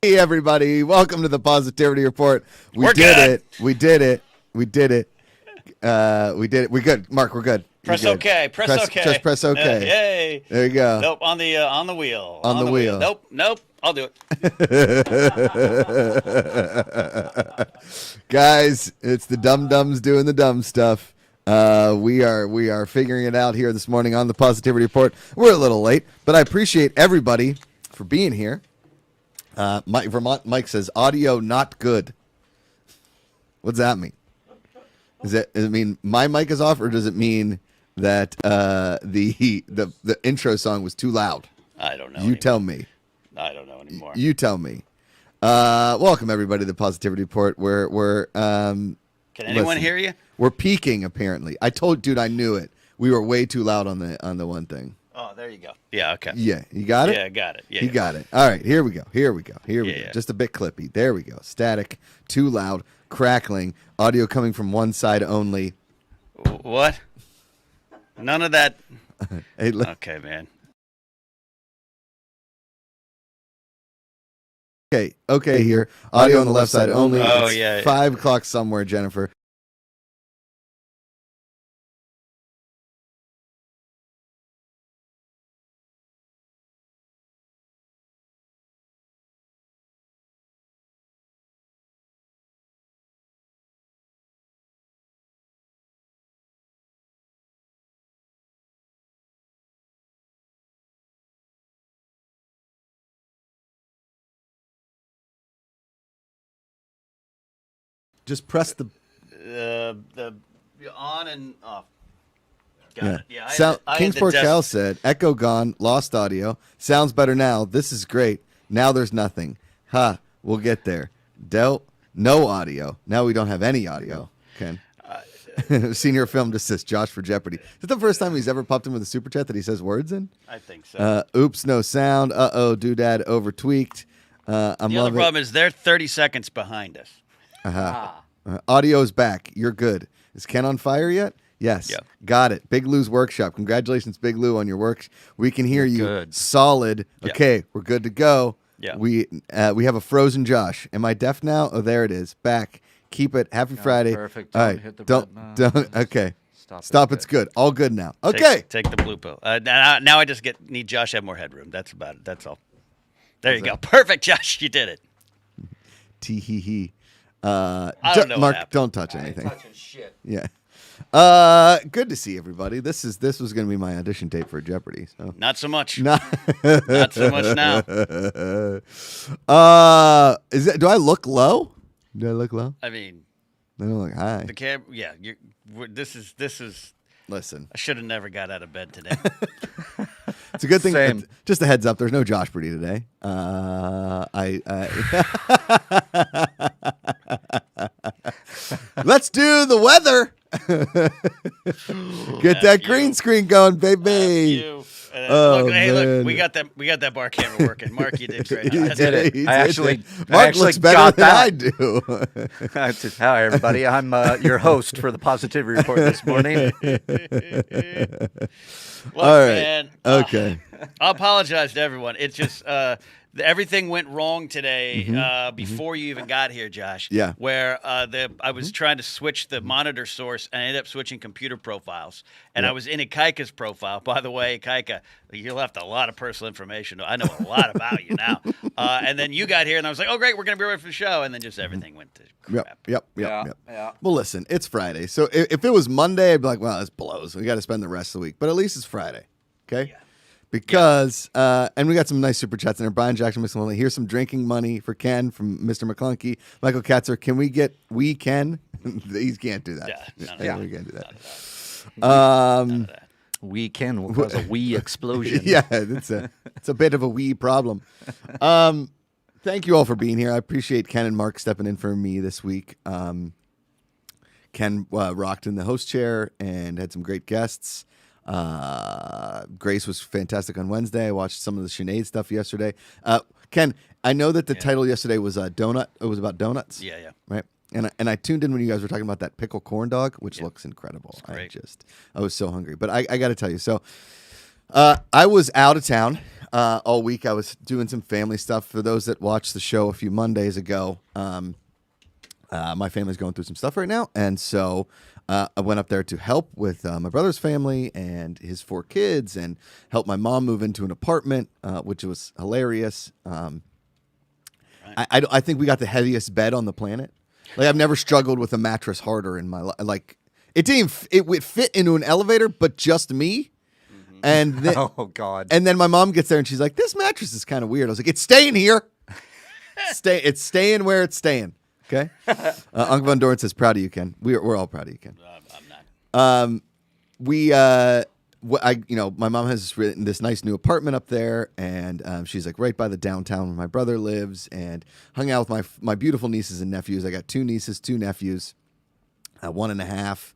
Hey everybody, welcome to the Positivity Report. We did it. We did it. We did it. We're good. Mark, we're good. Press You're good. OK. Press OK. Just press OK. Yay. There you go. Nope. On the wheel. On the wheel. Nope. I'll do it. Guys, it's the dum-dums doing the dumb stuff. We are figuring it out here this morning on the Positivity Report. We're a little late, but I appreciate everybody for being here. Mike says audio not good. What's that mean? Does it mean my mic is off, or does it mean that the intro song was too loud? I don't know. You tell me. I don't know anymore. You tell me. Welcome everybody to the Positivity Report. We're Can anyone hear you? We're peaking apparently. I knew it. We were way too loud on the one thing. Oh, there you go. Yeah, okay. Yeah, you got it? Yeah, I got it. Yeah, you got it. All right, here we go. Yeah. Just a bit clippy. There we go. Static, too loud, crackling, audio coming from one side only. What? None of that. Hey, okay, man. Okay, here. Audio on the left side only. Oh, It's yeah. 5 o'clock somewhere, Jennifer. Just press the on and off. Got yeah. it. Yeah. Kingsport Cal said, "Echo gone, lost audio. Sounds better now. This is great. Now there's nothing. Ha, we'll get there. Del, no audio. Now we don't have any audio." Ken, senior film just says Josh for Jeopardy. Is it the first time he's ever popped in with a super chat that he says words in? I think so. Oops, no sound. Doodad over tweaked. The other problem is they're 30 seconds behind us. Audio is back. You're good. Is Ken on fire yet? Yes. Yep. Got it. Big Lou's workshop. Congratulations, Big Lou, on your work. We can hear you. Good. Solid. Yep. Okay, we're good to go. Yeah. We have a frozen Josh. Am I deaf now? Oh, there it is. Back. Keep it. Happy Friday. Perfect. All right. Hit the Don't. Okay. Stop. It's good. All good now. Okay. Take the blue pill. Now I just need Josh to have more headroom. That's about it. That's all. There you go. Perfect, Josh. You did it. Tee hee hee. I don't know what Mark, happened. don't touch anything. Touching shit. Yeah. Good to see everybody. This was going to be my audition tape for Jeopardy. So Not so much. not Not so much now. Do I look low? Do I look low? I mean, I don't look high. the cab. Yeah. This is. Listen, I should have never got out of bed today. it's a good thing. Same. Just a heads up. There's no Josh Brady today. Let's do the weather. Get that green screen going, baby. You. Oh, Look, man. we got that bar camera working. Mark, you did great. He did it. He I did actually- it. I Mark actually looks better got than that. I do. Hi, everybody. I'm your host for the Positivity Report this morning. Look, All right. man, Okay. I apologize to everyone. It's just everything went wrong today before you even got here, Josh. Yeah. Where I was trying to switch the monitor source and I ended up switching computer profiles. And I was in Ikaika's profile. By the way, Ikaika, you left a lot of personal information. I know a lot about you now. And then you got here and I was like, oh, great, we're going to be ready for the show. And then just everything went to crap. Yep. Yeah. Well, listen, it's Friday. So if it was Monday, I'd be like, well, this blows. We got to spend the rest of the week. But at least it's Friday. Okay? Yeah. Because, and we got some nice super chats in there. Brian Jackson, Mr. Lonely. Here's some drinking money for Ken from Mr. McClunky. Michael Katzer, can we get Ken? He can't do that. Yeah, none of Yeah, that. we can't do None that. of that. We can cause a wee explosion. Yeah, it's a bit of a wee problem. Thank you all for being here. I appreciate Ken and Mark stepping in for me this week. Ken rocked in the host chair and had some great guests. Grace was fantastic on Wednesday. I watched some of the Sinead stuff yesterday. Ken, I know that the title yesterday was donut. It was about donuts. Yeah. Right. And I tuned in when you guys were talking about that pickle corn dog, which looks incredible. Great. I was so hungry. But I got to tell you, so I was out of town all week. I was doing some family stuff. For those that watched the show a few Mondays ago, my family's going through some stuff right now, and so I went up there to help with my brother's family and his 4 kids, and help my mom move into an apartment, which was hilarious. I think we got the heaviest bed on the planet. Like, I've never struggled with a mattress harder in my life. Like, it didn't. It would fit into an elevator, but just me. And then, Oh God. and then my mom gets there and she's like, "This mattress is kind of weird." I was like, "It's staying here. It's staying where it's staying." Okay. Uncle Von Doran says, "Proud of you, Ken." We're all proud of you, Ken. I'm not. My mom has written this nice new apartment up there, and she's like right by the downtown where my brother lives, and hung out with my beautiful nieces and nephews. I got 2 nieces, 2 nephews, 1.5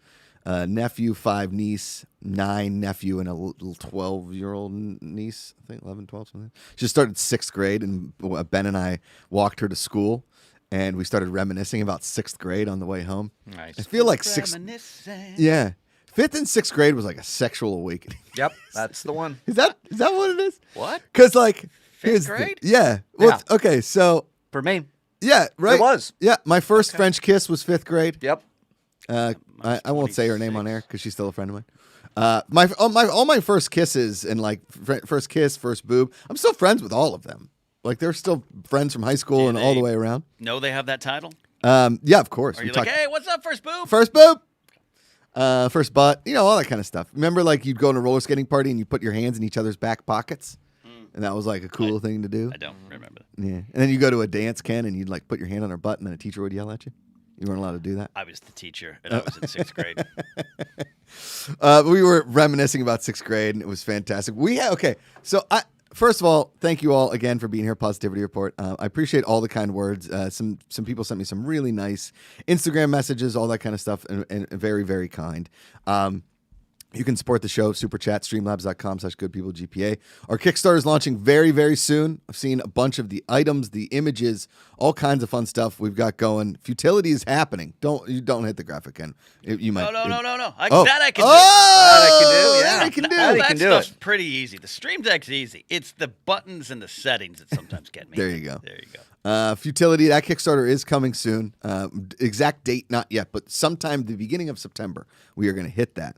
nephew, 5 niece, 9 nephew, and a little 12-year-old niece. I think 11, 12, something. She started 6th grade, and Ben and I walked her to school. And we started reminiscing about 6th grade on the way home. Nice. I feel like 6th. Yeah. 5th and 6th grade was like a sexual awakening. Yep, that's the one. Is that what it is? What? Because like, 5th grade? Yeah. Well, Yeah. okay. So For me. yeah, right. It was. Yeah. My first French kiss was 5th grade. Yep. I won't say her name on 26. air because she's still a friend of mine. All my first kisses and like first kiss, first boob. I'm still friends with all of them. Like, they're still friends from high school Do and all the they- way around. No, they have that title. Yeah, of course. Are you like, hey, what's up, first boob? First boob, first butt, all that kind of stuff. Remember, like, you'd go to a roller skating party and you put your hands in each other's back pockets, and that was like a cool thing to do. I don't remember that. Yeah, and then you go to a dance, Ken, and you'd like put your hand on her butt, and then a teacher would yell at you. You weren't allowed to do that. I was the teacher, and I was in 6th grade. We were reminiscing about 6th grade, and it was fantastic. So first of all, thank you all again for being here. Positivity Report. I appreciate all the kind words. Some people sent me some really nice Instagram messages, all that kind of stuff, and very, very kind. You can support the show, Super Chat, streamlabs.com/goodpeoplegpa. Our Kickstarter is launching very, very soon. I've seen a bunch of the items, the images, all kinds of fun stuff we've got going. Futility is happening. Don't hit the graphic, Ken. You might. No. That I can Oh, do. That I can do, yeah. that I can do. That That can do stuff's it. pretty easy. The Stream Deck's easy. It's the buttons and the settings that sometimes get me. There you go. There you go. Futility, that Kickstarter is coming soon. Exact date, not yet, but sometime the beginning of September, we are going to hit that.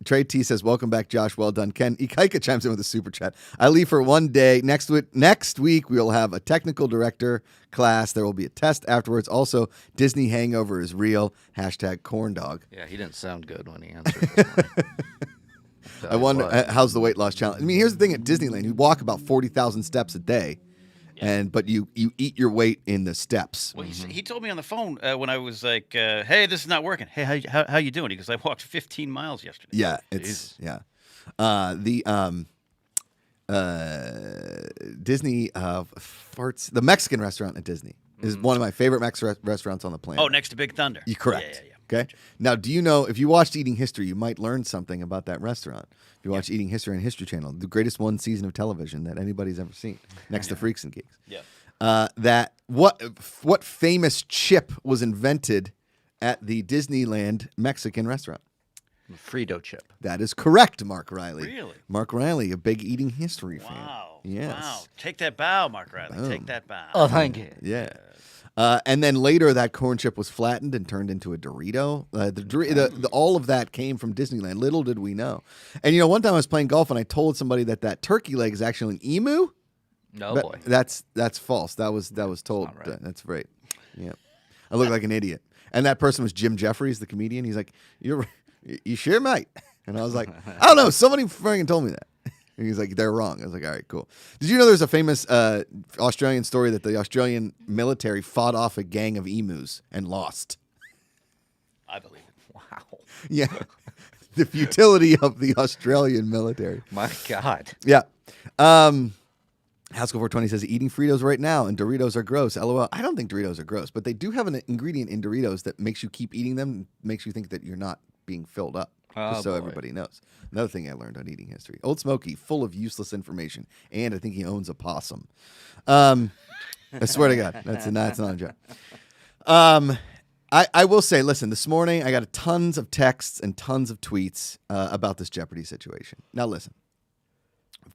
Trey T says, "Welcome back, Josh. Well done." Ken Ikaika chimes in with a super chat. "I leave for one day. Next week, we will have a technical director class. There will be a test afterwards. Also, Disney hangover is real. #corndog. Yeah, he didn't sound good when he answered this morning. I wonder, how's the weight loss challenge? I mean, here's the thing at Disneyland. You walk about 40,000 steps a day, but you eat your weight in the steps. Well, he told me on the phone when I was like, "Hey, this is not working. Hey, how you doing?" He goes, "I walked 15 miles yesterday." Yeah, Disney farts. The Mexican restaurant at Disney is one of my favorite restaurants on the planet. Oh, next to Big Thunder. You're correct. Yeah. Okay. Now, do you know, if you watched Eating History, you might learn something about that restaurant. If you watch Eating History on History Channel, the greatest one season of television that anybody's ever seen, next to Freaks and Geeks. Yeah. That what famous chip was invented at the Disneyland Mexican restaurant? Frito chip. That is correct, Mark Riley. Really? Mark Riley, a big Eating History fan. Wow. Yes. Wow. Take that bow, Mark Riley. Boom. Take that bow. Oh, thank you. Yeah. And then later, that corn chip was flattened and turned into a Dorito. All of that came from Disneyland. Little did we know. And one time I was playing golf and I told somebody that turkey leg is actually an emu. No, boy. That's false. That was told. not right. That's right. Yeah. I look like an idiot. And that person was Jim Jeffries, the comedian. He's like, "You sure, mate?" And I was like, "I don't know. Somebody freaking told me that." And he's like, "They're wrong." I was like, "All right, cool." Did you know there's a famous Australian story that the Australian military fought off a gang of emus and lost? I believe it. Wow. Yeah. The futility of the Australian military. My God. Yeah. Haskell 420 says, "Eating Fritos right now and Doritos are gross. LOL." I don't think Doritos are gross, but they do have an ingredient in Doritos that makes you keep eating them, and makes you think that you're not being filled up. Just so boy. everybody knows. Another thing I learned on Eating History. Old Smoky, full of useless information, and I think he owns a possum. I swear to God, that's not a joke. I will say, listen, this morning I got tons of texts and tons of tweets about this Jeopardy situation. Now listen,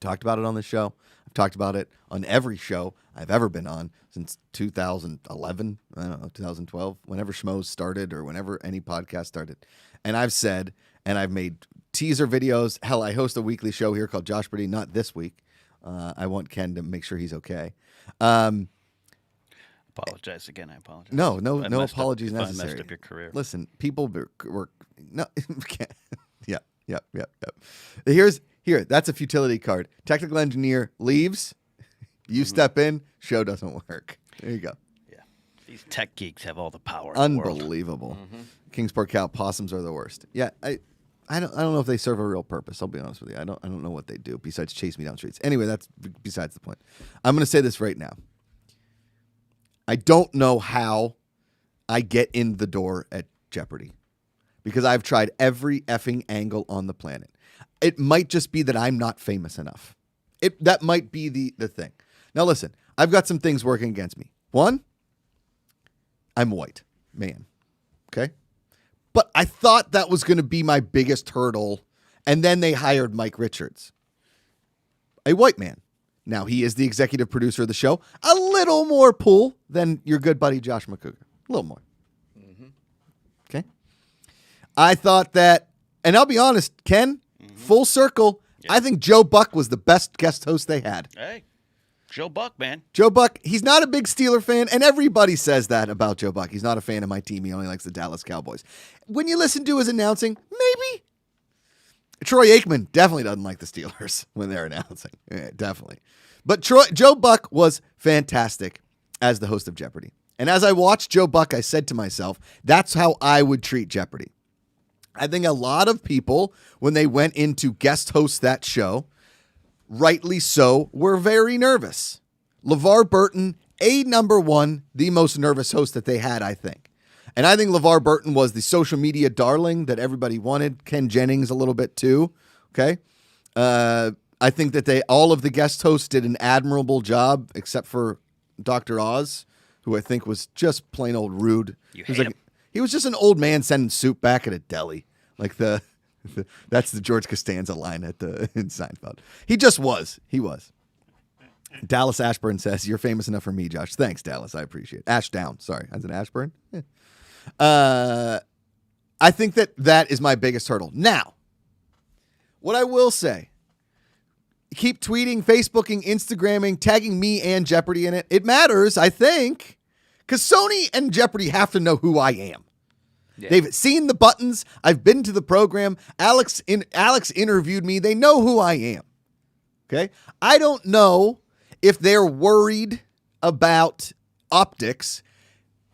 talked about it on the show. I've talked about it on every show I've ever been on since 2011, I don't know, 2012, whenever Schmoes started or whenever any podcast started. And I've said, and I've made teaser videos. Hell, I host a weekly show here called Josh Brady, not this week. I want Ken to make sure he's okay. Apologize again. I apologize. No I apologies messed necessary. Messed up your career. Listen, people were no. Yep. Here. That's a futility card. Technical engineer leaves. You step in. Show doesn't work. There you go. Yeah, these tech geeks have all the power. In the world. Unbelievable. Kingsport cow possums are the worst. Yeah, I don't know if they serve a real purpose. I'll be honest with you. I don't know what they do besides chase me down streets. Anyway, that's besides the point. I'm going to say this right now. I don't know how I get in the door at Jeopardy because I've tried every effing angle on the planet. It might just be that I'm not famous enough. That might be the thing. Now, listen, I've got some things working against me. One, I'm white, man. Okay? But I thought that was going to be my biggest hurdle, and then they hired Mike Richards, a white man. Now, he is the executive producer of the show. A little more pull than your good buddy Josh Macuga. A little more. Okay? I thought that, and I'll be honest, Ken, full circle, I think Joe Buck was the best guest host they had. Hey, Joe Buck, man. Joe Buck, he's not a big Steeler fan, and everybody says that about Joe Buck. He's not a fan of my team. He only likes the Dallas Cowboys. When you listen to his announcing, maybe. Troy Aikman definitely doesn't like the Steelers when they're announcing. Yeah, definitely. But Joe Buck was fantastic as the host of Jeopardy. And as I watched Joe Buck, I said to myself, that's how I would treat Jeopardy. I think a lot of people, when they went in to guest host that show, rightly so, were very nervous. LeVar Burton, number one, the most nervous host that they had, I think. And I think LeVar Burton was the social media darling that everybody wanted. Ken Jennings a little bit too. Okay. I think that all of the guest hosts did an admirable job, except for Dr. Oz, who I think was just plain old rude. He was just an old man sending soup back at a deli. Like that's the George Costanza line in Seinfeld. He just was. He was. Dallas Ashburn says, "You're famous enough for me, Josh." Thanks, Dallas. I appreciate it. Ashdown. Sorry. I said Ashburn. Yeah. I think that is my biggest hurdle. Now, what I will say, keep tweeting, Facebooking, Instagramming, tagging me and Jeopardy in it. It matters, I think, because Sony and Jeopardy have to know who I am. Yeah. They've seen the buttons. I've been to the program. Alex interviewed me. They know who I am. Okay? I don't know if they're worried about optics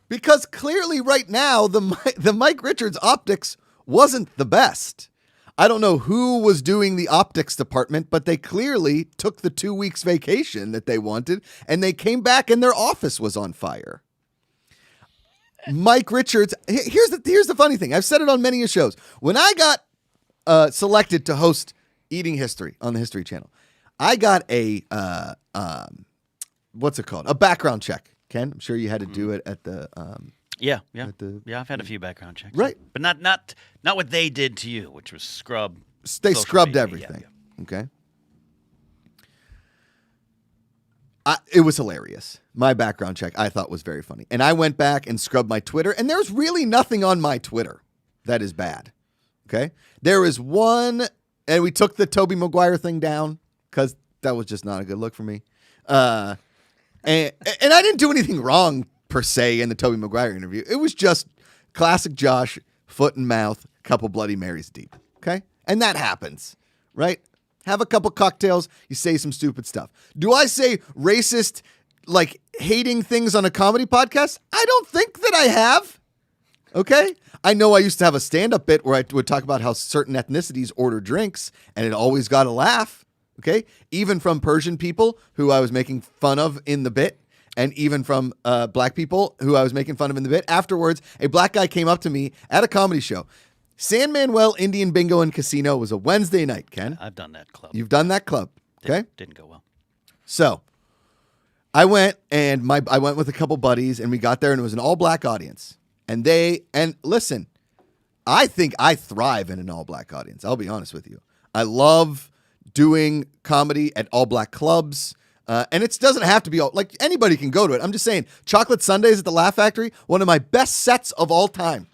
because clearly right now the Mike Richards optics wasn't the best. I don't know who was doing the optics department, but they clearly took the 2 weeks vacation that they wanted and they came back and their office was on fire. Mike Richards, here's the funny thing. I've said it on many shows. When I got selected to host Eating History on the History Channel, I got a what's it called? A background check. Ken, I'm sure you had to do it at the Yeah. I've had a few background checks, right? But not what they did to you, which was scrub. They scrubbed everything. Yeah. Okay. It was hilarious. My background check I thought was very funny. And I went back and scrubbed my Twitter, and there's really nothing on my Twitter that is bad. Okay? There is one, and we took the Tobey Maguire thing down because that was just not a good look for me. And I didn't do anything wrong, per se, in the Tobey Maguire interview. It was just classic Josh, foot and mouth, couple Bloody Marys deep. Okay? And that happens, right? Have a couple cocktails, you say some stupid stuff. Do I say racist, like hating things on a comedy podcast? I don't think that I have. Okay? I know I used to have a stand-up bit where I would talk about how certain ethnicities order drinks, and it always got a laugh. Okay? Even from Persian people who I was making fun of in the bit, and even from black people who I was making fun of in the bit. Afterwards, a black guy came up to me at a comedy show. San Manuel Indian Bingo and Casino was a Wednesday night, Ken. I've done that club. You've done that club, okay? Didn't go well. So I went and I went with a couple buddies and we got there and it was an all black audience. And listen, I think I thrive in an all black audience. I'll be honest with you. I love doing comedy at all black clubs. And it doesn't have to be all, like anybody can go to it. I'm just saying, Chocolate Sundays at the Laugh Factory, one of my best sets of all time.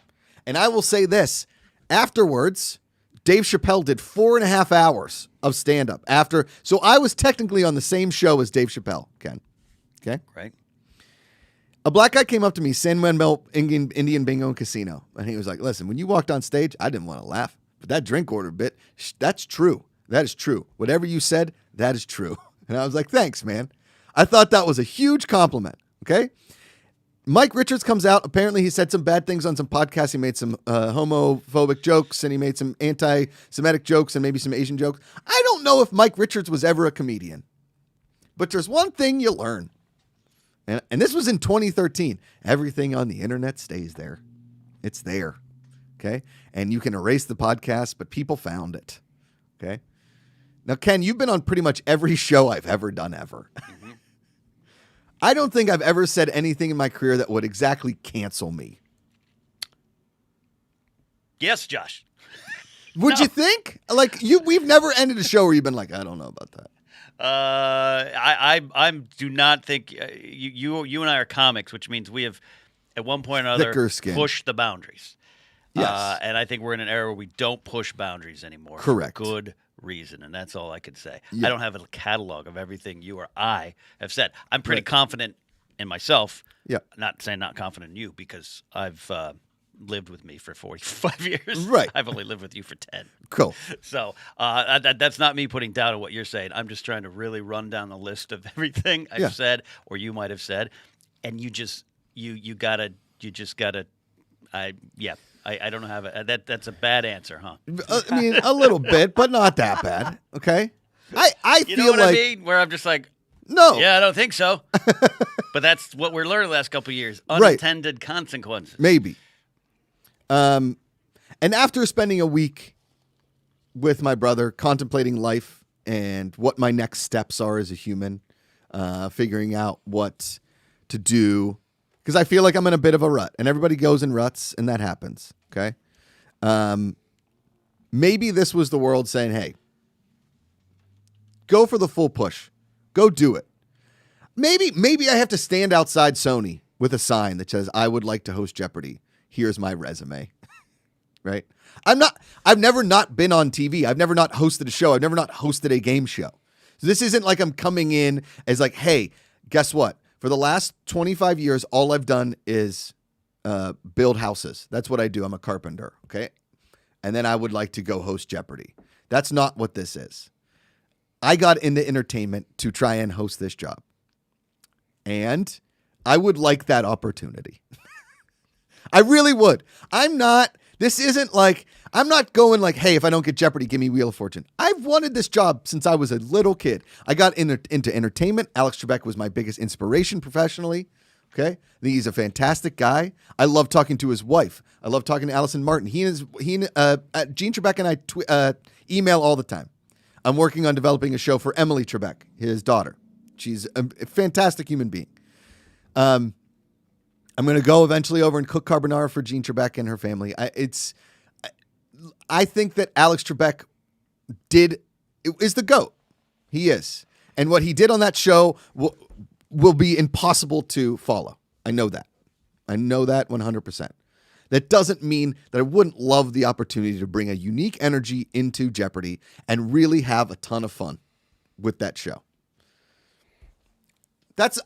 And I will say this, afterwards, Dave Chappelle did 4.5 hours of stand-up after. So I was technically on the same show as Dave Chappelle, Ken. Okay? Right. A black guy came up to me, San Manuel Indian Bingo and Casino. And he was like, listen, when you walked on stage, I didn't want to laugh. But that drink order bit, that's true. That is true. Whatever you said, that is true. And I was like, thanks, man. I thought that was a huge compliment, okay? Mike Richards comes out. Apparently, he said some bad things on some podcasts. He made some homophobic jokes, and he made some anti-Semitic jokes and maybe some Asian jokes. I don't know if Mike Richards was ever a comedian. But there's one thing you learn. And this was in 2013. Everything on the internet stays there. It's there, okay? And you can erase the podcast, but people found it, okay? Now, Ken, you've been on pretty much every show I've ever done ever. Mm-hmm. I don't think I've ever said anything in my career that would exactly cancel me. Yes, Josh. Would you think? Like, we've never ended a show where you've been like, I don't know about that. I do not think you and I are comics, which means we have at one point or another pushed the boundaries. Yes. And I think we're in an era where we don't push boundaries anymore. Correct. For good reason, and that's all I can say. Yeah. I don't have a catalog of everything you or I have said. I'm pretty confident in myself. Yeah. Not saying not confident in you because I've lived with me for 45 years. Right. I've only lived with you for 10. Cool. So that's not me putting doubt on what you're saying. I'm just trying to really run down the list of everything I've said or you might have said, and you just gotta. I don't know how that's a bad answer, huh? I mean, a little bit, but not that bad. Okay. I you feel know what like I mean? Where I'm just like, no. Yeah, I don't think so. But that's what we're learning the last couple of years. Unintended consequences. Maybe. And after spending a week with my brother, contemplating life and what my next steps are as a human, figuring out what to do, because I feel like I'm in a bit of a rut, and everybody goes in ruts, and that happens, okay? Maybe this was the world saying, hey, go for the full push. Go do it. Maybe I have to stand outside Sony with a sign that says, I would like to host Jeopardy. Here's my resume, right? I've never not been on TV. I've never not hosted a show. I've never not hosted a game show. So this isn't like I'm coming in as like, hey, guess what? For the last 25 years, all I've done is build houses. That's what I do. I'm a carpenter, okay? And then I would like to go host Jeopardy. That's not what this is. I got into entertainment to try and host this job. And I would like that opportunity. I really would. I'm not going like, hey, if I don't get Jeopardy, give me Wheel of Fortune. I've wanted this job since I was a little kid. I got into entertainment. Alex Trebek was my biggest inspiration professionally. Okay. I think he's a fantastic guy. I love talking to his wife. I love talking to Allison Martin. Gene Trebek and I email all the time. I'm working on developing a show for Emily Trebek, his daughter. She's a fantastic human being. I'm going to go eventually over and cook carbonara for Gene Trebek and her family. I think that Alex Trebek is the GOAT. He is. And what he did on that show will be impossible to follow. I know that 100%. That doesn't mean that I wouldn't love the opportunity to bring a unique energy into Jeopardy and really have a ton of fun with that show.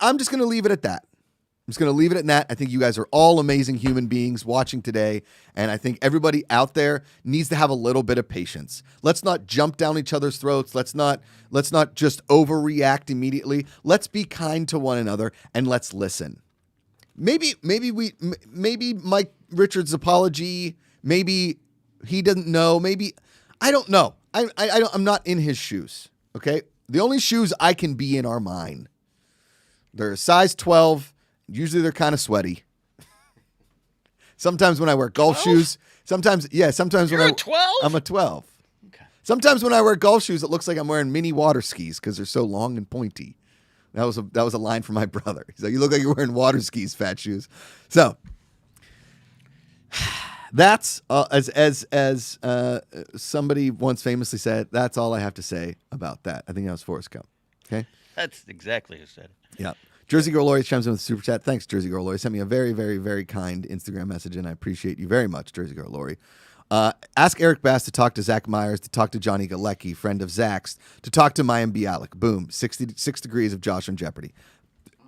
I'm just going to leave it at that. I'm just going to leave it at that. I think you guys are all amazing human beings watching today, and I think everybody out there needs to have a little bit of patience. Let's not jump down each other's throats. Let's not just overreact immediately. Let's be kind to one another and let's listen. Maybe Mike Richards' apology. Maybe he doesn't know. Maybe I don't know. I'm not in his shoes. Okay, the only shoes I can be in are mine. They're a size 12. Usually they're kind of sweaty. Sometimes when I wear golf 12? shoes, sometimes You're when a 12? I'm a 12. Okay. Sometimes when I wear golf shoes, it looks like I'm wearing mini water skis because they're so long and pointy. That was a line from my brother. He's like, "You look like you're wearing water skis, fat shoes." So That's as somebody once famously said. That's all I have to say about that. I think that was Forrest Gump. Okay. That's exactly who said it. Yeah. Jersey Girl Lori chimes in with a super chat. Thanks, Jersey Girl Lori. Sent me a very, very, very kind Instagram message, and I appreciate you very much, Jersey Girl Lori. Ask Eric Bass to talk to Zach Myers, to talk to Johnny Galecki, friend of Zach's, to talk to Mayim Bialik. Boom. 66 degrees of Josh on Jeopardy.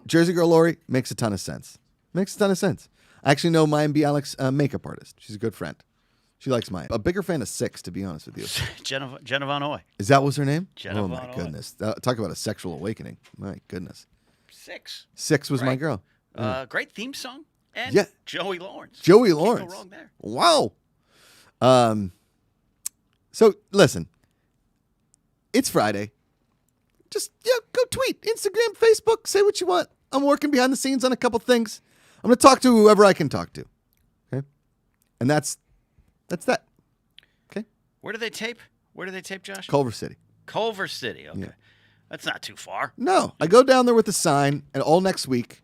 Jersey Girl Lori makes a ton of sense. Makes a ton of sense. I actually know Mayim Bialik's makeup artist. She's a good friend. She likes Mayim. A bigger fan of Six, to be honest with you. Jenna Von Oy. Is that was her name? Jenna oh, Von my Oy. goodness. Talk about a sexual awakening. My goodness. Six Was my right. girl. Great theme song. And Yeah. Joey Lawrence. Joey Can't Lawrence. go wrong there. Wow. So listen, it's Friday. Just go tweet, Instagram, Facebook, say what you want. I'm working behind the scenes on a couple things. I'm going to talk to whoever I can talk to. Okay, and that's that. Okay, Where do they tape? Josh? Culver City. Culver City. Okay, Yeah. that's not too far. No, I go down there with a sign, and all next week,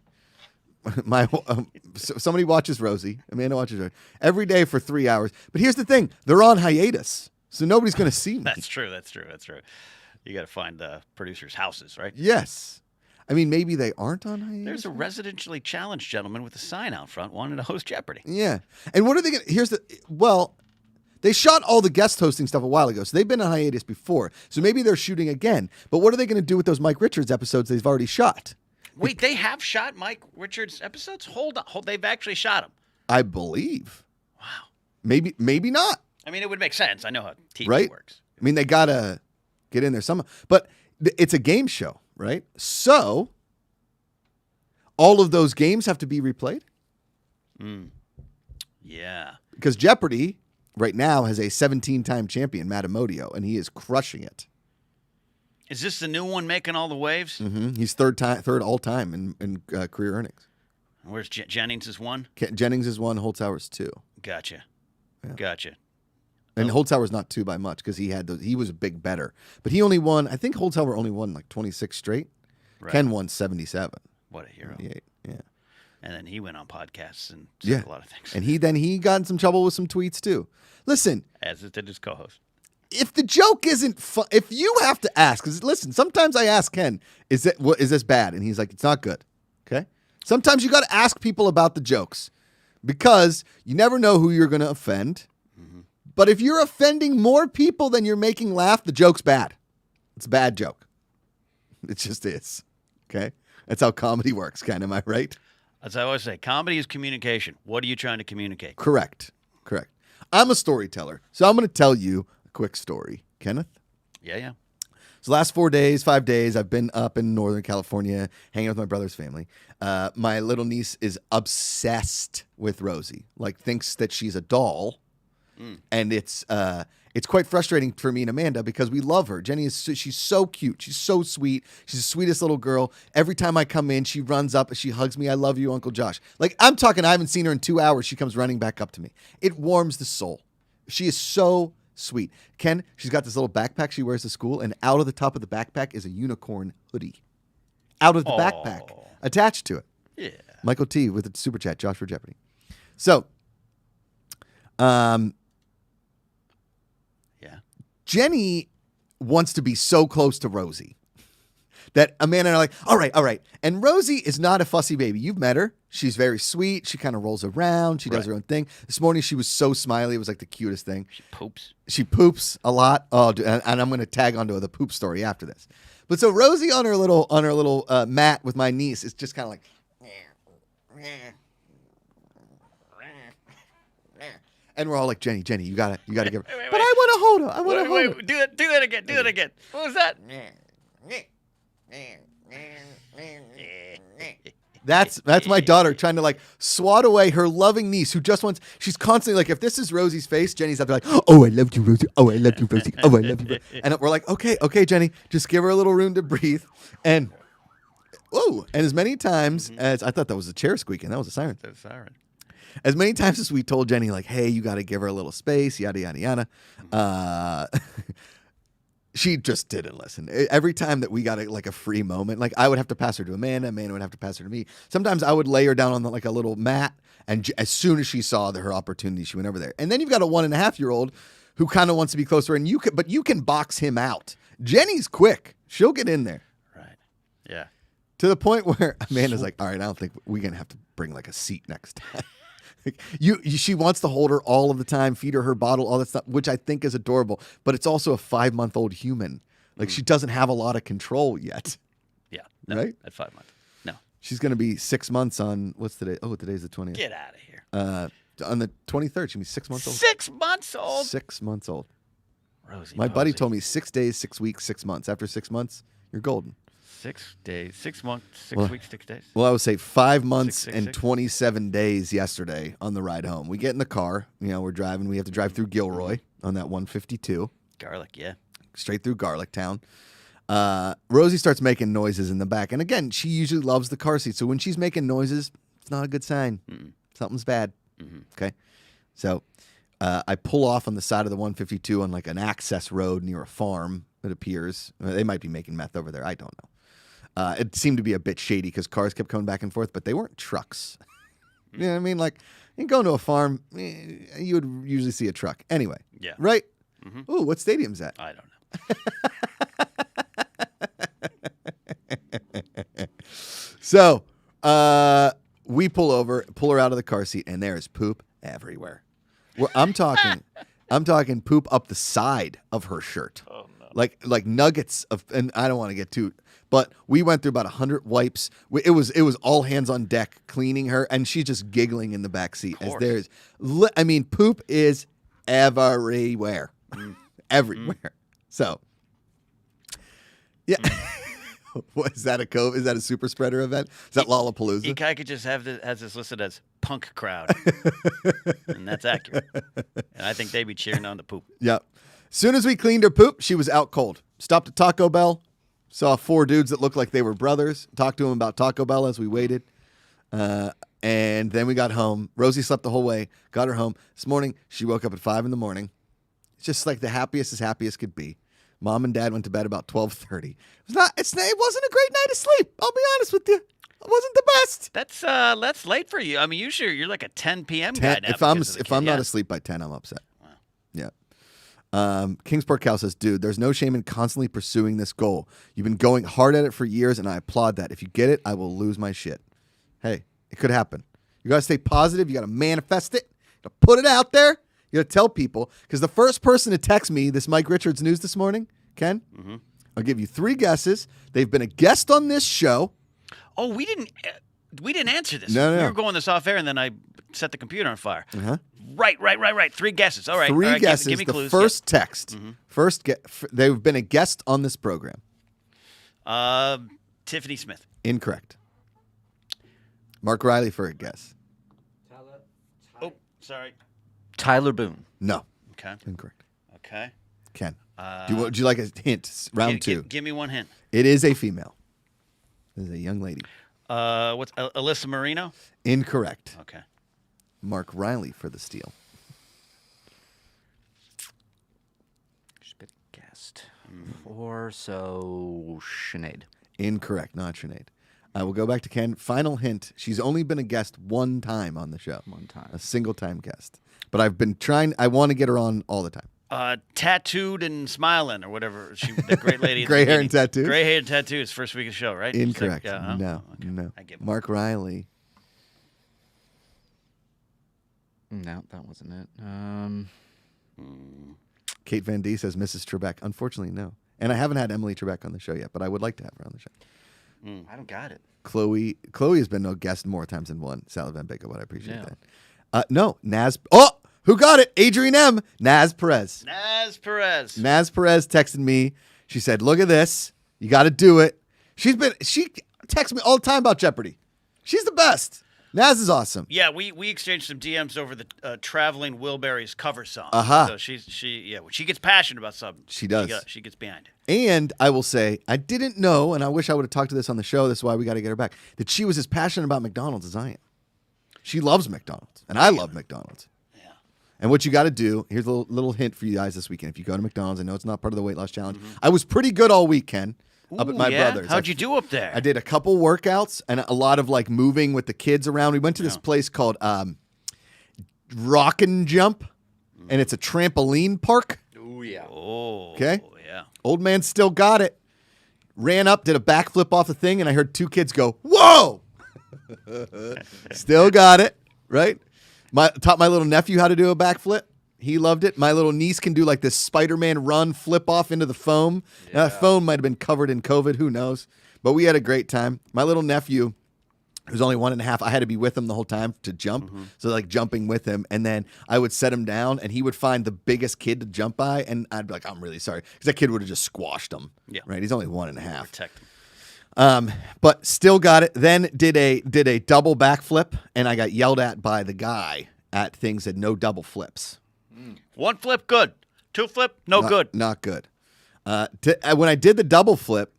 somebody watches Rosie. Amanda watches her every day for 3 hours. But here's the thing: they're on hiatus, so nobody's going to see me. That's true. You got to find the producers' houses, right? Yes, I mean maybe they aren't on hiatus. There's a residentially challenged gentleman with a sign out front wanting to host Jeopardy. Yeah, and what are they going to? They shot all the guest hosting stuff a while ago, so they've been on hiatus before. So maybe they're shooting again. But what are they going to do with those Mike Richards episodes they've already shot? Wait, they have shot Mike Richards episodes? Hold on. They've actually shot them. I believe. Wow. Maybe not. I mean, it would make sense. I know how TV Right? works. I mean, they got to get in there somehow. But it's a game show, right? So all of those games have to be replayed? Yeah. Because Jeopardy right now has a 17-time champion, Matt Amodio, and he is crushing it. Is this the new one making all the waves? Mm-hmm. He's third all time in career earnings. Where's Jennings is one? Jennings is 1, Holtzhauer's 2. Gotcha. Yeah. Gotcha. And Holtzhauer's not 2 by much because he was a big better. But he only won, I think Holtzhauer only won like 26 straight. Right. Ken won 77. What a hero. 78, yeah. And then he went on podcasts and said a lot of things. And he got in some trouble with some tweets too. Listen, As did his co-host. if the joke isn't fun, if you have to ask, because listen, sometimes I ask Ken, is this bad? And he's like, it's not good. Okay? Sometimes you got to ask people about the jokes because you never know who you're going to offend. Mm-hmm. But if you're offending more people than you're making laugh, the joke's bad. It's a bad joke. It just is. Okay? That's how comedy works, Ken. Am I right? As I always say, comedy is communication. What are you trying to communicate? Correct. I'm a storyteller, so I'm going to tell you a quick story. Kenneth? Yeah. So last 5 days, I've been up in Northern California hanging with my brother's family. My little niece is obsessed with Rosie, like thinks that she's a doll. And it's quite frustrating for me and Amanda because we love her. Jenny she's so cute. She's so sweet. She's the sweetest little girl. Every time I come in, she runs up and she hugs me. I love you, Uncle Josh. Like I'm talking, I haven't seen her in 2 hours. She comes running back up to me. It warms the soul. She is so sweet. Ken, she's got this little backpack she wears to school, and out of the top of the backpack is a unicorn hoodie. Out of the backpack, attached to it. Yeah. Michael T with a super chat, Josh for Jeopardy. So, Yeah. Jenny wants to be so close to Rosie that Amanda and I are like, all right. And Rosie is not a fussy baby. You've met her. She's very sweet. She kind of rolls around. She does her own thing. This morning she was so smiley. It was like the cutest thing. She poops a lot. Oh, and I'm going to tag onto the poop story after this. But so Rosie on her little mat with my niece is just kind of like, and we're all like, Jenny, you gotta give her. But I want to hold her. I want to hold her. Do that again. Do that again. What was that? That's my daughter trying to like swat away her loving niece who just wants. She's constantly like, if this is Rosie's face, Jenny's up there like, oh, I love you, Rosie. Oh, I love you, Rosie. Oh, I love you. And we're like, okay, Jenny, just give her a little room to breathe. And whoa, and as many times as I thought that was a chair squeaking, that was a siren. That's a siren. As many times as we told Jenny, like, hey, you got to give her a little space, yada, yada, yada. She just didn't listen. Every time that we got a free moment, like I would have to pass her to Amanda would have to pass her to me. Sometimes I would lay her down on like a little mat, and as soon as she saw her opportunity, she went over there. And then you've got a 1.5-year-old who kind of wants to be closer, and you can box him out. Jenny's quick; she'll get in there. Right. Yeah. To the point where Amanda's like, "All right, I don't think we're gonna have to bring like a seat next time." She wants to hold her all of the time, feed her bottle, all that stuff, which I think is adorable. But it's also a 5-month-old human. Like she doesn't have a lot of control yet. Yeah. No, right? At 5 months. No. She's going to be 6 months on what's today? Oh, today's the 20th. Get out of here. On the 23rd, she'll be 6 months old. 6 months old. 6 months old. Rosie. My buddy told me 6 days, 6 weeks, 6 months. After 6 months, you're golden. 6 days, 6 months, 6 weeks, 6 days. Well, I would say 5 months 6, and 6. 27 days yesterday on the ride home. We get in the car. We're driving. We have to drive through Gilroy on that 152. Garlic, yeah. Straight through Garlic Town. Rosie starts making noises in the back. And again, she usually loves the car seat. So when she's making noises, it's not a good sign. Something's bad. Okay. So I pull off on the side of the 152 on like an access road near a farm, it appears. They might be making meth over there. I don't know. It seemed to be a bit shady because cars kept coming back and forth, but they weren't trucks. You know what I mean? Like, you go to a farm, you would usually see a truck. Anyway. Yeah. Right? Ooh, what stadium's that? I don't know. So, we pull her out of the car seat, and there is poop everywhere. I'm talking poop up the side of her shirt. Oh, no. Like nuggets of, and I don't want to get too, but we went through about 100 wipes. It was all hands on deck cleaning her, and she's just giggling in the back seat as there's, poop is everywhere, everywhere. So, yeah. What is that? Is that a super spreader event? Is that Lollapalooza? Ikaika just has this listed as punk crowd, and that's accurate. And I think they'd be cheering on the poop. Yep. Soon as we cleaned her poop, she was out cold. Stopped at Taco Bell. Saw 4 dudes that looked like they were brothers. Talked to them about Taco Bell as we waited. And then we got home. Rosie slept the whole way. Got her home. This morning, she woke up at 5 in the morning. It's just like the happiest as happy as could be. Mom and Dad went to bed about 12:30. It wasn't a great night of sleep. I'll be honest with you. It wasn't the best. That's late for you. I mean, usually you're like a 10 p.m. guy now. If I'm not asleep by 10, I'm upset. Wow. Yeah. Kingsport Cow says, dude, there's no shame in constantly pursuing this goal. You've been going hard at it for years, and I applaud that. If you get it, I will lose my shit. Hey, it could happen. You got to stay positive. You got to manifest it. You got to put it out there. You got to tell people. Because the first person to text me this Mike Richards news this morning, Ken, I'll give you 3 guesses. They've been a guest on this show. Oh, we didn't answer this. No. We were going this off air, and then I set the computer on fire. Uh-huh. Right. 3 guesses. All right. 3 all right, guesses. Give me the clues. first text. They've been a guest on this program. Tiffany Smith. Incorrect. Mark Riley for a guess. Oh, sorry. Tyler Boone. No. Okay. Incorrect. Okay. Ken. Would you like a hint? Round 2. Give me one hint. It is a female. It is a young lady. What's Alyssa Marino? Incorrect. Okay. Mark Riley for the steal. She's been a guest before, so Sinead. Incorrect. Not Sinead. We'll go back to Ken. Final hint. She's only been a guest 1 time on the show. 1 time. A single time guest. But I've been trying. I want to get her on all the time. Tattooed and smiling or whatever. The great lady. at the Gray hair and beginning. tattoos? Gray hair and tattoos. First week of the show, right? Incorrect. She's like, No. okay. No. I give Mark Riley. No, that wasn't it. Kate Van D says Mrs. Trebek. Unfortunately, no. And I haven't had Emily Trebek on the show yet, but I would like to have her on the show. I don't got it. Chloe has been a guest more times than one. Sally Van Bacon, but I appreciate Yeah. that. No, Naz. Oh, who got it? Adrienne M. Naz Perez. Naz Perez. Naz Perez texted me. She said, "Look at this. You got to do it." She texts me all the time about Jeopardy. She's the best. Naz is awesome. Yeah, we exchanged some DMs over the Traveling Wilburys cover song. So she gets passionate about something. She does. She gets behind it. And I will say, I didn't know, and I wish I would have talked to this on the show. This is why we got to get her back. That she was as passionate about McDonald's as I am. She loves McDonald's, and I love McDonald's. Yeah. And what you got to do, here's a little hint for you guys this weekend. If you go to McDonald's, I know it's not part of the weight loss challenge. I was pretty good all week, Ken, up at my brother's. How'd you do up there? I did a couple workouts and a lot of like moving with the kids around. We went to this place called Rock and Jump, and it's a trampoline park. Oh, yeah. Oh, Okay. yeah. Old man still got it. Ran up, did a backflip off the thing, and I heard two kids go, "Whoa!" Still got it, right? Taught my little nephew how to do a backflip. He loved it. My little niece can do like this Spider-Man run, flip off into the foam. Now, that foam might have been covered in COVID. Who knows? But we had a great time. My little nephew, who's only 1.5, I had to be with him the whole time to jump. So like jumping with him. And then I would set him down and he would find the biggest kid to jump by. And I'd be like, I'm really sorry. Because that kid would have just squashed him. Yeah. Right? He's only 1.5. Protect them. But still got it. Then did a double backflip, and I got yelled at by the guy at things that no double flips. One flip, good. Two flip, good. Not good. When I did the double flip,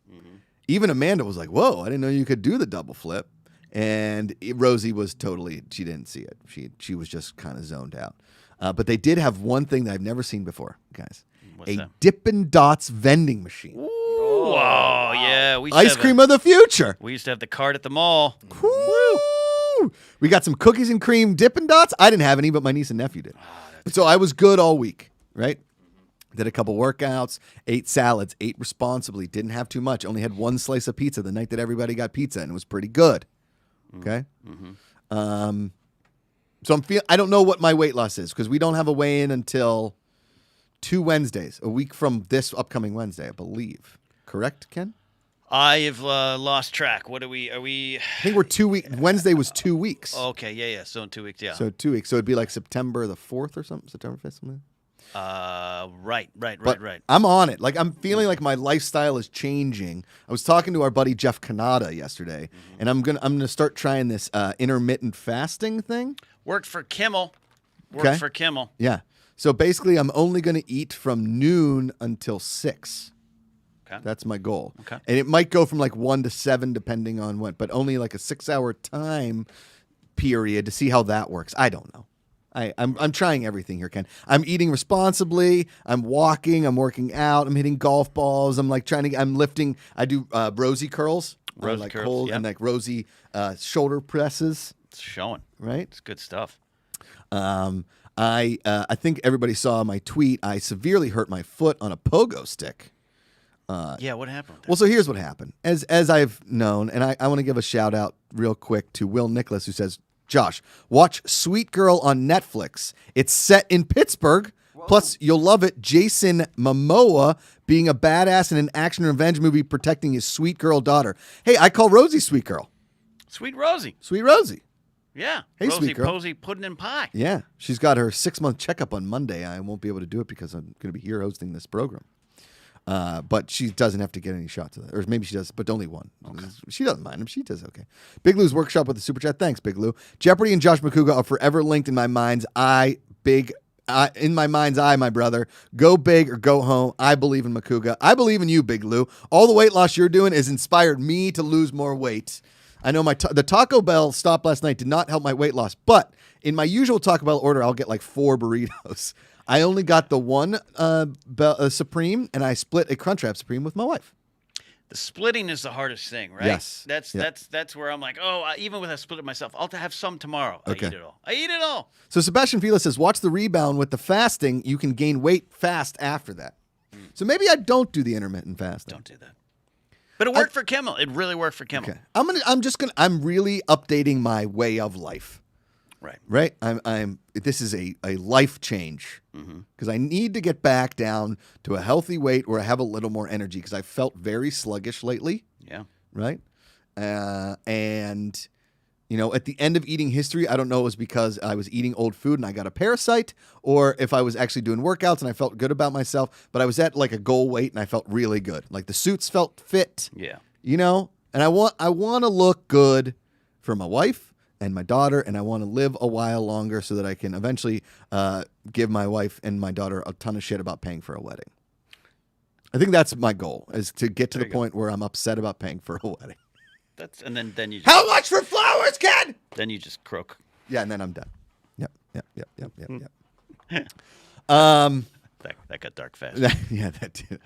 even Amanda was like, "Whoa, I didn't know you could do the double flip." And Rosie was she didn't see it. She was just kind of zoned out. But they did have one thing that I've never seen before, guys. What's a that? Dippin' Dots vending machine. Ooh, wow. Yeah. We used to Ice have cream of the future. we used to have the cart at the mall. Woo! We got some cookies and cream Dippin' Dots. I didn't have any, but my niece and nephew did. So I was good all week, right? Did a couple workouts, ate salads, ate responsibly, didn't have too much. Only had one slice of pizza the night that everybody got pizza, and it was pretty good. Okay? So I don't know what my weight loss is because we don't have a weigh-in until 2 Wednesdays, a week from this upcoming Wednesday, I believe. Correct, Ken? I have lost track. What are we? I think we're 2 weeks. Wednesday was 2 weeks. Okay, yeah. So in 2 weeks, yeah. So 2 weeks. So it'd be like September the 4th or something, September 5th, something. Right. But I'm on it. Like I'm feeling like my lifestyle is changing. I was talking to our buddy Jeff Canada yesterday, and I'm gonna start trying this intermittent fasting thing. Worked for Kimmel. Okay. Yeah. So basically, I'm only gonna eat from noon until 6. Okay. That's my goal. Okay. And it might go from like 1 to 7 depending on what, but only like a 6-hour time period to see how that works. I don't know. I'm trying everything here, Ken. I'm eating responsibly. I'm walking. I'm working out. I'm hitting golf balls. I'm like I'm lifting. I do Rosie curls. Rosie curls, and like Rosie shoulder presses. It's showing. Right. It's good stuff. I think everybody saw my tweet. I severely hurt my foot on a pogo stick. Yeah, what happened? Well, so here's what happened. As I've known, and I want to give a shout out real quick to Will Nicholas, who says, Josh, watch Sweet Girl on Netflix. It's set in Pittsburgh. Whoa. Plus, you'll love it. Jason Momoa being a badass in an action revenge movie protecting his sweet girl daughter. Hey, I call Rosie Sweet Girl. Sweet Rosie. Sweet Rosie. Yeah. Hey, Rosie sweet girl. Posey pudding and pie. Yeah. She's got her 6-month checkup on Monday. I won't be able to do it because I'm going to be here hosting this program. But she doesn't have to get any shots of that. Or maybe she does, but only one. Okay. She doesn't mind him. She does okay. Big Lou's Workshop with the Super Chat. Thanks, Big Lou. Jeopardy and Josh Macuga are forever linked in my mind's eye. In my mind's eye, my brother. Go big or go home. I believe in Macuga. I believe in you, Big Lou. All the weight loss you're doing has inspired me to lose more weight. I know the Taco Bell stop last night did not help my weight loss, but in my usual Taco Bell order, I'll get like 4 burritos. I only got the one Supreme, and I split a Crunchwrap Supreme with my wife. The splitting is the hardest thing, right? Yes. That's where I'm like, even with I split it myself, I'll have some tomorrow. Okay. I eat it all. So Sebastian Fila says, watch the rebound with the fasting. You can gain weight fast after that. So maybe I don't do the intermittent fasting. Don't do that. But it worked for Kimmel. It really worked for Kimmel. Okay. I'm really updating my way of life. Right. This is a life change because I need to get back down to a healthy weight where I have a little more energy because I felt very sluggish lately. Yeah. Right. And at the end of eating history, I don't know it was because I was eating old food and I got a parasite, or if I was actually doing workouts and I felt good about myself. But I was at like a goal weight and I felt really good. Like the suits felt fit. Yeah. And I want to look good for my wife and my daughter, and I want to live a while longer so that I can eventually give my wife and my daughter a ton of shit about paying for a wedding. I think that's my goal, is to get to the point where I'm upset about paying for a wedding. And then you just, how much for flowers, Ken? Then you just croak. Yeah, and then I'm done. Yep. That got dark fast. Yeah, that did.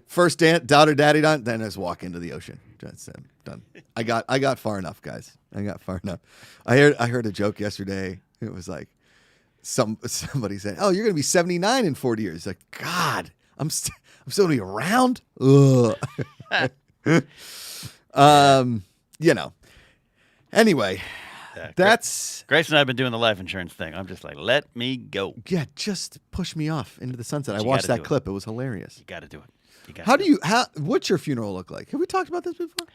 First daughter, daddy done, then just walk into the ocean. That's done. I got far enough, guys. I got far enough. I heard a joke yesterday. It was like somebody said, "Oh, you're gonna be 79 in 40 years." Like, God, I'm still gonna be around. Ugh. Anyway, that's Grace and I have been doing the life insurance thing. I'm just like, let me go. yeah. Just push me off into the sunset. I You watched gotta that do clip. It was hilarious. You got to do it. What's your funeral look like? Have we talked about this before?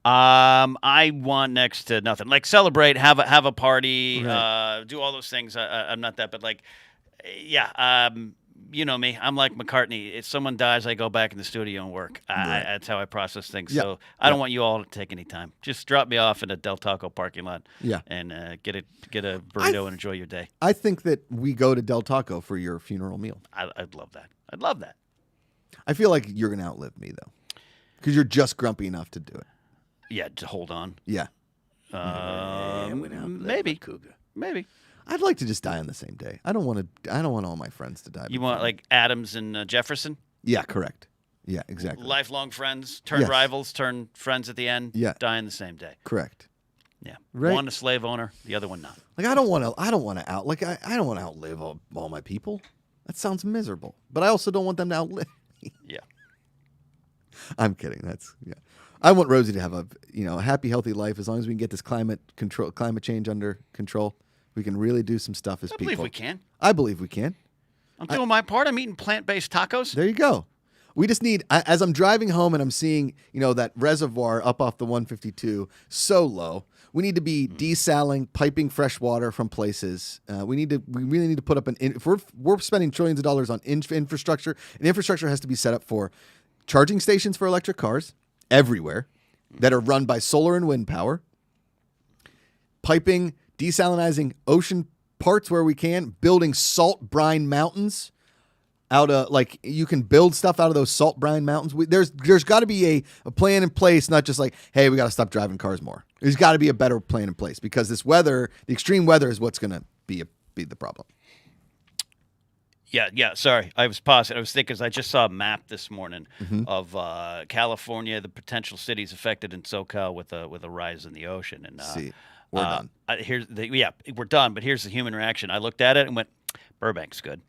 I want next to nothing. Like celebrate, have a party, Right. do all those things. I'm not that, but like, yeah. You know me. I'm like McCartney. If someone dies, I go back in the studio and work. Right. That's how I process things. Yeah. So I don't want you all to take any time. Just drop me off in a Del Taco parking lot. Yeah. And get a burrito and enjoy your day. I think that we go to Del Taco for your funeral meal. I'd love that. I'd love that. I feel like you're going to outlive me, though, because you're just grumpy enough to do it. Yeah. To hold on. Yeah. Maybe. Maybe. I'd like to just die on the same day. I don't want all my friends to die. You want like Adams and Jefferson? Yeah, correct. Yeah, exactly. Lifelong friends, turn Yes. rivals, turn friends at the end. Yeah. Die on the same day. Correct. Yeah. Right. One a slave owner, the other one not. Like I don't want to outlive all my people. That sounds miserable. But I also don't want them to outlive me. Yeah. I'm kidding. I want Rosie to have a happy, healthy life as long as we can get this climate change under control. We can really do some stuff as I people. believe we can. I believe we can. I'm doing my part. I'm eating plant-based tacos. There you go. We just need, as I'm driving home and I'm seeing, that reservoir up off the 152 so low, we need to be desaling, piping fresh water from places. We really need to put up if we're spending trillions of dollars on infrastructure, and infrastructure has to be set up for charging stations for electric cars everywhere that are run by solar and wind power, piping, desalinizing ocean parts where we can, building salt brine mountains out of, like, you can build stuff out of those salt brine mountains. There's got to be a plan in place, not just like, hey, we got to stop driving cars more. There's got to be a better plan in place because this weather, the extreme weather, is what's going to be the problem. Yeah. Sorry, I was pausing. I was thinking, 'cause I just saw a map this morning of California, the potential cities affected in SoCal with a rise in the ocean. And See, we're done. We're done. But here's the human reaction. I looked at it and went, Burbank's good,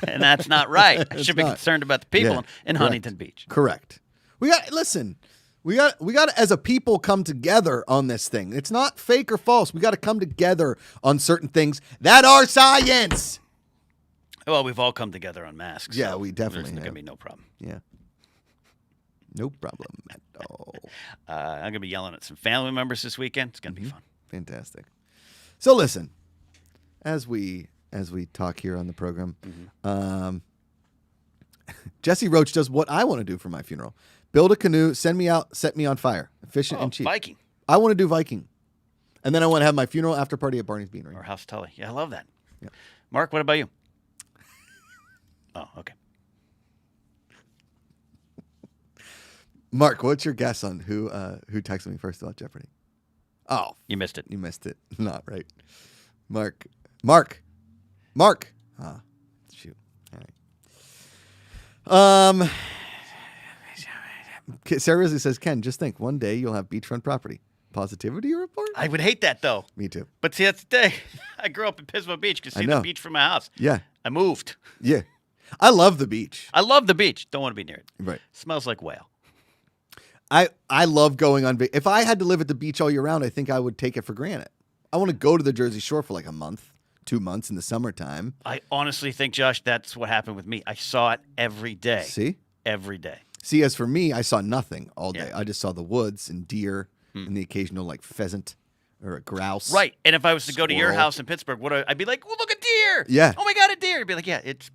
and that's not right. I should be concerned about the people in Huntington Beach. Correct. We got to, as a people, come together on this thing. It's not fake or false. We got to come together on certain things that are science. Well, we've all come together on masks. Yeah, so we definitely There's going to have. be no problem. Yeah. No problem at all. I'm going to be yelling at some family members this weekend. It's going to be fun. Fantastic. So listen, as we talk here on the program, Jesse Roach does what I want to do for my funeral: build a canoe, send me out, set me on fire, efficient and cheap. Viking. I want to do Viking, and then I want to have my funeral after party at Barney's Beanery Or House Tully. Yeah, I love that. Yeah. Mark, what about you? Oh, okay. Mark, what's your guess on who texted me first about Jeopardy? Oh, You missed it. you missed it. Not right. Mark. Ah, shoot. All right. Sarah Risley says, Ken, just think, one day you'll have beachfront property. Positivity report? I would hate that, though. Me too. But see, that's the day. I grew up in Pismo Beach. Could see know. the beach from my house. Yeah. I moved. Yeah. I love the beach. I love the beach. Don't want to be near it. Right. Smells like whale. I love going on. If I had to live at the beach all year round, I think I would take it for granted. I want to go to the Jersey Shore for like a month, 2 months in the summertime. I honestly think, Josh, that's what happened with me. I saw it every day. See? Every day. See, as for me, I saw nothing all day. Yeah. I just saw the woods and deer and the occasional like pheasant or a grouse. Right. And if I was to go to your Squirrel. house in Pittsburgh, I'd be like, well, look, a deer. Yeah. Oh, my God, a deer. I'd be like, yeah, it's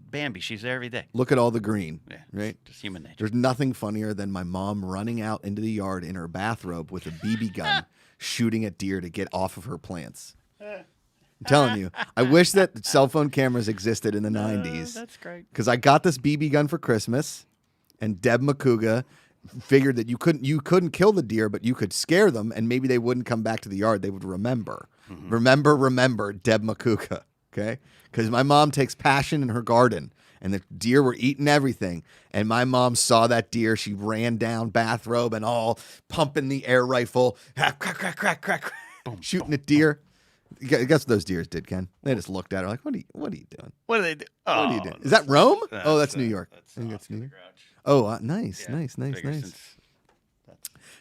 Bambi. She's there every day. Look at all the green. Yeah. Right? Just human nature. There's nothing funnier than my mom running out into the yard in her bathrobe with a BB gun shooting at deer to get off of her plants. I'm telling you, I wish that cell phone cameras existed in the 90s. That's great. Because I got this BB gun for Christmas, and Deb Macuga figured that you couldn't kill the deer, but you could scare them, and maybe they wouldn't come back to the yard. They would remember. Remember, Deb Macuga. Okay, because my mom takes passion in her garden, and the deer were eating everything. And my mom saw that deer. She ran down, bathrobe and all, pumping the air rifle, crack, crack, crack, crack, shooting at deer. Guess what those deers did, Ken? They just looked at her like, "What are you doing? What do they do? What Oh, are you doing? Is that Rome? Oh, that's New uh, York. That's I think that's off in New the York. garage. Oh, nice, Yeah, nice, nice, figure nice. since that's-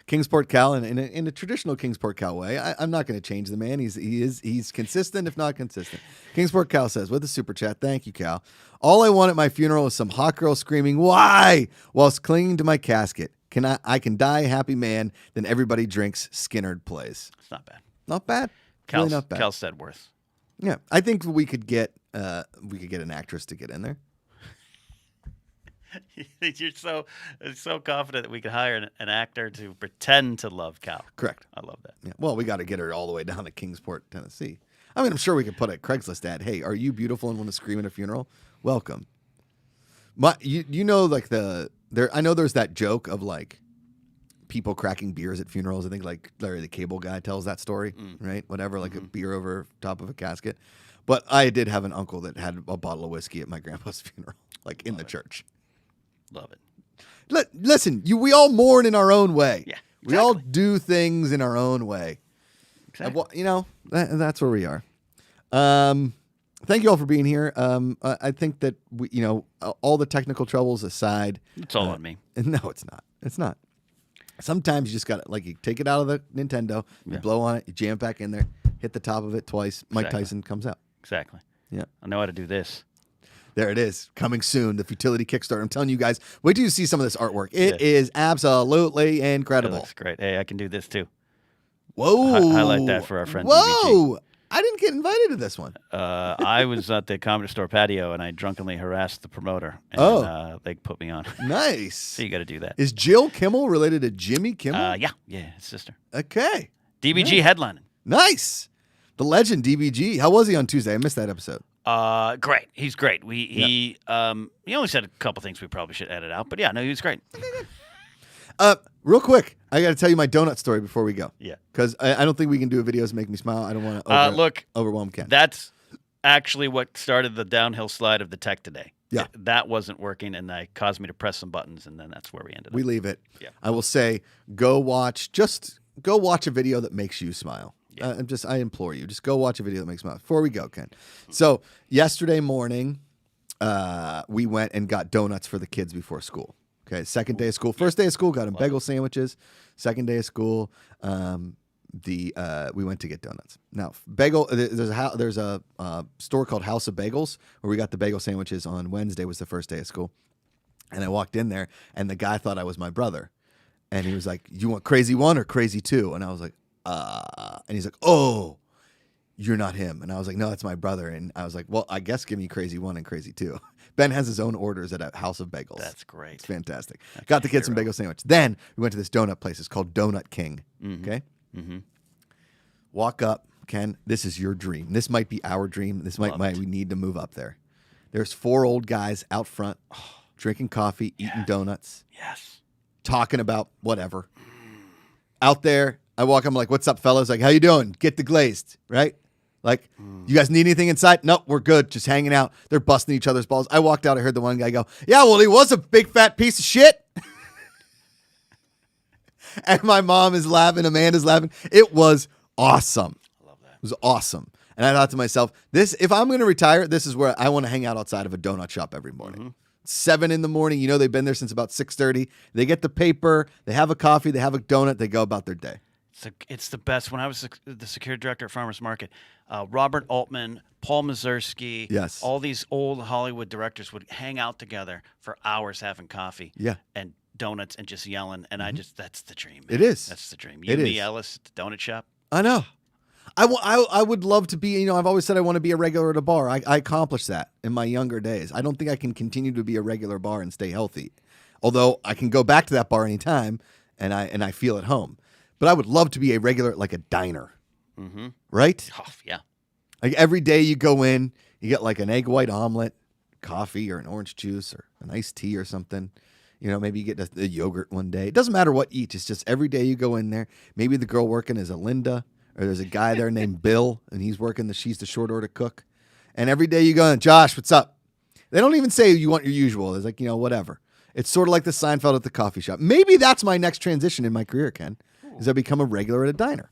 Kingsport Cal, in a traditional Kingsport Cal way. I'm not going to change the man. He's consistent, if not consistent. Kingsport Cal says with a super chat, thank you, Cal. All I want at my funeral is some hot girl screaming "Why?" whilst clinging to my casket. I can die a happy man. Then everybody drinks. Skinnerd plays. It's not bad. Not bad. Cal, Really not bad. Cal Stedworth. Yeah, I think we could get an actress to get in there. You're so confident that we could hire an actor to pretend to love Cal. Correct. I love that. Yeah. Well, we got to get her all the way down to Kingsport, Tennessee. I mean, I'm sure we could put a Craigslist ad. Hey, are you beautiful and want to scream at a funeral? Welcome. You know, like I know there's that joke of like people cracking beers at funerals. I think like Larry the Cable Guy tells that story, right? Whatever, like a beer over top of a casket. But I did have an uncle that had a bottle of whiskey at my grandpa's funeral, like in the church. Love it. Listen, we all mourn in our own way. Yeah, We all exactly. do things in our own way. Exactly. You know, that's where we are. Thank you all for being here. I think that all the technical troubles aside, It's all on me. no, it's not. It's not. Sometimes you just got to, like, you take it out of the Nintendo, you Yeah. blow on it, you jam it back in there, hit the top of it twice. Mike Exactly. Tyson comes out. Exactly. Yeah. I know how to do this. There it is. Coming soon. The Futility Kickstarter. I'm telling you guys, wait till you see some of this artwork. It Yeah. is absolutely That incredible. looks great. Hey, I can do this too. Whoa. Highlight that for our friend Whoa. I didn't get invited to this one. I was at the Comedy Store patio and I drunkenly harassed the promoter. And, they put me on. Nice. So you got to do that. Is Jill Kimmel related to Jimmy Kimmel? Yeah, his sister. Okay. DBG headlining. Nice. The legend DBG. How was he on Tuesday? I missed that episode. Great. He's great. He only said a couple things we probably should edit out, but yeah, no, he was great. Real quick, I got to tell you my donut story before we go. Yeah. Because I don't think we can do a videos make me smile. I don't want to overwhelm Ken. That's actually what started the downhill slide of the tech today. Yeah. That wasn't working, and that caused me to press some buttons, and then that's where we ended We up. leave it. Yeah. I will say, go watch a video that makes you smile. Yeah. I implore you, just go watch a video that makes you smile. Before we go, Ken. So yesterday morning, we went and got donuts for the kids before school. Okay, second day of school. First day of school, got them bagel sandwiches. Second day of school, we went to get donuts. Now, bagel. There's a store called House of Bagels where we got the bagel sandwiches on Wednesday. Was the first day of school, and I walked in there, and the guy thought I was my brother, and he was like, "You want crazy one or crazy two?" And I was like, and he's like, "Oh, you're not him." And I was like, "No, that's my brother." And I was like, "Well, I guess give me crazy one and crazy two." Ben has his own orders at a House of Bagels. That's great. It's fantastic. Got the kids some bagel sandwich. Then we went to this donut place. It's called Donut King. Okay? Mm-hmm. Walk up, Ken. This is your dream. This might be our dream. This might we need to move up there. There's 4 old guys out front drinking coffee, eating donuts, Yes. talking about whatever. Out there, I walk up, I'm like, "What's up, fellas?" Like, "How you doing? Get the glazed," right? Like, "You guys need anything inside?" "Nope, we're good. Just hanging out." They're busting each other's balls. I walked out. I heard the one guy go, "Yeah, well, he was a big fat piece of shit." And my mom is laughing. Amanda's laughing. It was awesome. I love that. It was awesome. And I thought to myself, if I'm going to retire, this is where I want to hang out outside of a donut shop every morning. 7 in the morning. You know, they've been there since about 6:30. They get the paper. They have a coffee. They have a donut. They go about their day. It's the best. When I was the security director at Farmers Market, Robert Altman, Paul Mazursky, Yes. all these old Hollywood directors would hang out together for hours having coffee Yeah. and donuts and just yelling. And that's the dream. It man. is. That's the dream. It Me, is. Ellis, at the donut shop. I know. I would love to be, I've always said I want to be a regular at a bar. I accomplished that in my younger days. I don't think I can continue to be a regular bar and stay healthy. Although I can go back to that bar anytime and I feel at home. But I would love to be a regular, like a diner. Mm-hmm. Right? Oh, yeah. Like every day you go in, you get like an egg white omelet, coffee or an orange juice or an iced tea or something. Maybe you get a yogurt one day. It doesn't matter what you eat. It's just every day you go in there. Maybe the girl working is a Linda, or there's a guy there named Bill, and she's the short order cook. And every day you go, Josh, what's up? They don't even say you want your usual. It's like, whatever. It's sort of like the Seinfeld at the coffee shop. Maybe that's my next transition in my career, Ken, is I become a regular at a diner.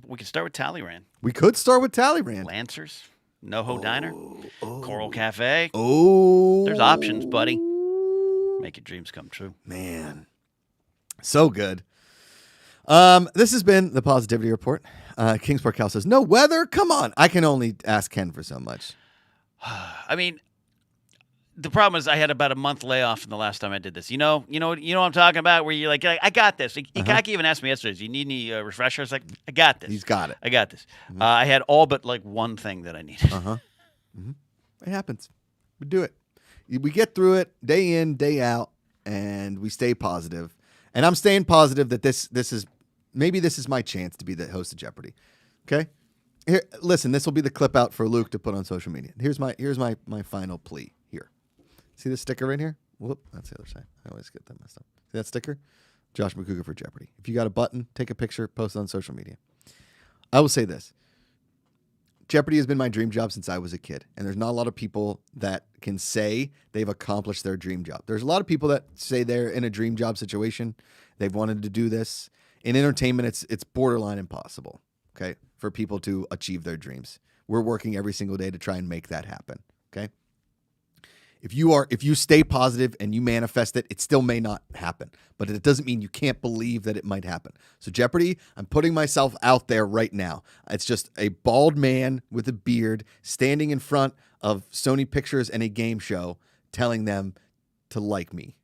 We could start with Talleyrand. We could start with Talleyrand. Lancers, NoHo Diner, Coral Cafe. Oh. There's options, buddy. Make your dreams come true. Man. So good. This has been the Positivity Report. Kingsport Cal says, no weather? Come on. I can only ask Ken for so much. I mean, the problem is I had about a month layoff from the last time I did this. You know what I'm talking about? Where you're like, I got this. Ikaki even asked me yesterday, do you need any refreshers? Like, I got this. He's got it. I got this. I had all but like one thing that I needed. It happens. We do it. We get through it day in, day out, and we stay positive. And I'm staying positive that this is my chance to be the host of Jeopardy. Okay? Here, listen, this will be the clip out for Luke to put on social media. Here's my final plea here. See this sticker right here? Whoop, that's the other side. I always get that messed up. See that sticker? Josh Macuga for Jeopardy. If you got a button, take a picture, post it on social media. I will say this. Jeopardy has been my dream job since I was a kid. And there's not a lot of people that can say they've accomplished their dream job. There's a lot of people that say they're in a dream job situation. They've wanted to do this. In entertainment, it's borderline impossible, okay, for people to achieve their dreams. We're working every single day to try and make that happen, okay? If you stay positive and you manifest it, it still may not happen. But it doesn't mean you can't believe that it might happen. So Jeopardy, I'm putting myself out there right now. It's just a bald man with a beard standing in front of Sony Pictures and a game show telling them to like me.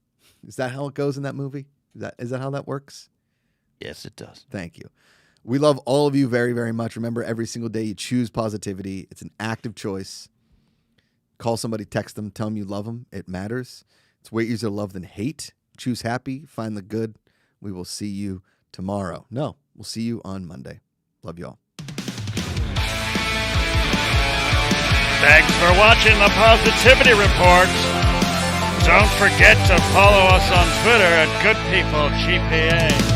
Is that how it goes in that movie? Is that how that works? Yes, it does. Thank you. We love all of you very, very much. Remember, every single day you choose positivity. It's an active choice. Call somebody, text them, tell them you love them. It matters. It's way easier to love than hate. Choose happy, find the good. We will see you tomorrow. No, we'll see you on Monday. Love you all. Thanks for watching the Positivity Report. Don't forget to follow us on Twitter at GoodPeopleGPA.